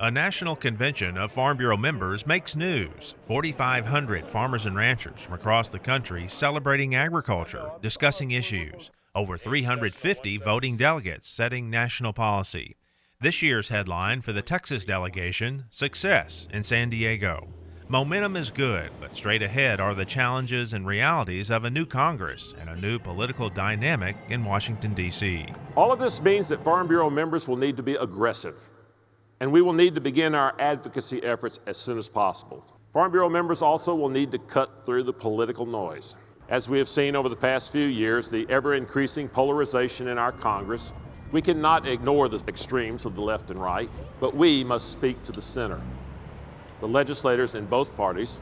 A national convention of Farm Bureau members makes news. 4,500 farmers and ranchers from across the country celebrating agriculture, discussing issues. Over 350 voting delegates setting national policy. This year's headline for the Texas delegation, Success in San Diego. Momentum is good, but straight ahead are the challenges and realities of a new Congress and a new political dynamic in Washington, D.C. All of this means that Farm Bureau members will need to be aggressive, and we will need to begin our advocacy efforts as soon as possible. Farm Bureau members also will need to cut through the political noise. As we have seen over the past few years, the ever-increasing polarization in our Congress, we cannot ignore the extremes of the left and right, but we must speak to the center, the legislators in both parties,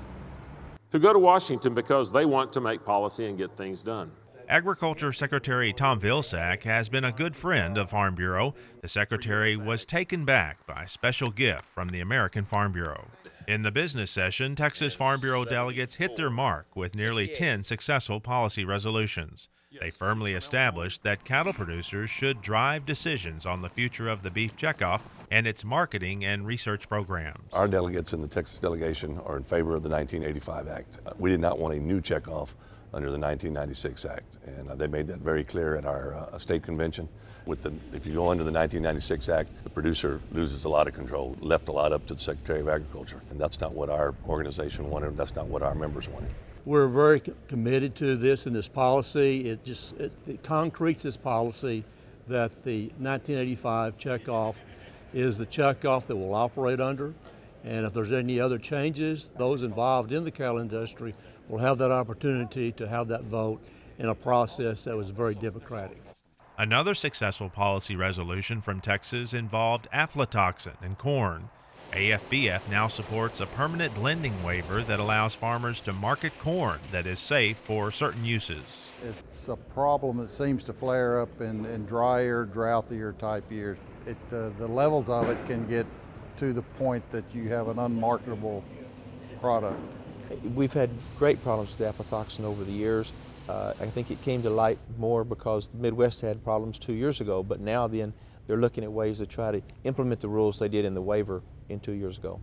to go to Washington because they want to make policy and get things done. Agriculture Secretary Tom Vilsack has been a good friend of Farm Bureau. The secretary was taken back by a special gift from the American Farm Bureau. In the business session, Texas Farm Bureau delegates hit their mark with nearly 10 successful policy resolutions. They firmly established that cattle producers should drive decisions on the future of the beef checkoff and its marketing and research programs. Our delegates in the Texas delegation are in favor of the 1985 Act. We did not want a new checkoff under the 1996 Act, and they made that very clear at our state convention. If you go under the 1996 Act, the producer loses a lot of control, left a lot up to the Secretary of Agriculture, and that's not what our organization wanted, that's not what our members wanted. We're very committed to this and this policy. It concretes this policy that the 1985 checkoff is the checkoff that we'll operate under, and if there's any other changes, those involved in the cattle industry will have that opportunity to have that vote in a process that was very democratic. Another successful policy resolution from Texas involved aflatoxin in corn. AFBF now supports a permanent blending waiver that allows farmers to market corn that is safe for certain uses. It's a problem that seems to flare up in drier, drouthier type years. The levels of it can get to the point that you have an unmarketable product. We've had great problems with aflatoxin over the years. I think it came to light more because the Midwest had problems 2 years ago, but now then they're looking at ways to try to implement the rules they did in the waiver in 2 years ago.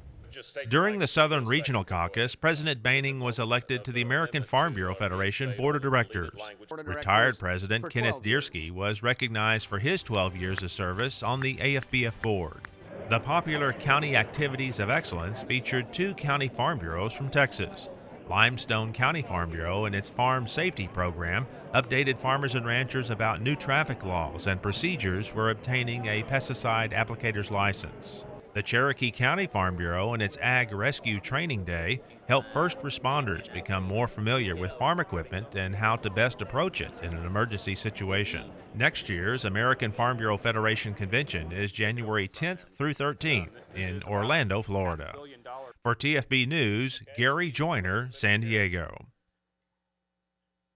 During the Southern Regional Caucus, President Boehning was elected to the American Farm Bureau Federation Board of Directors. Retired President Kenneth Diersky was recognized for his 12 years of service on the AFBF board. The popular County Activities of Excellence featured 2 county farm bureaus from Texas. Limestone County Farm Bureau and its Farm Safety Program updated farmers and ranchers about new traffic laws and procedures for obtaining a pesticide applicator's license. The Cherokee County Farm Bureau and its Ag Rescue Training Day helped first responders become more familiar with farm equipment and how to best approach it in an emergency situation. Next year's American Farm Bureau Federation Convention is January 10th through 13th in Orlando, Florida. For TFB News, Gary Joyner, San Diego.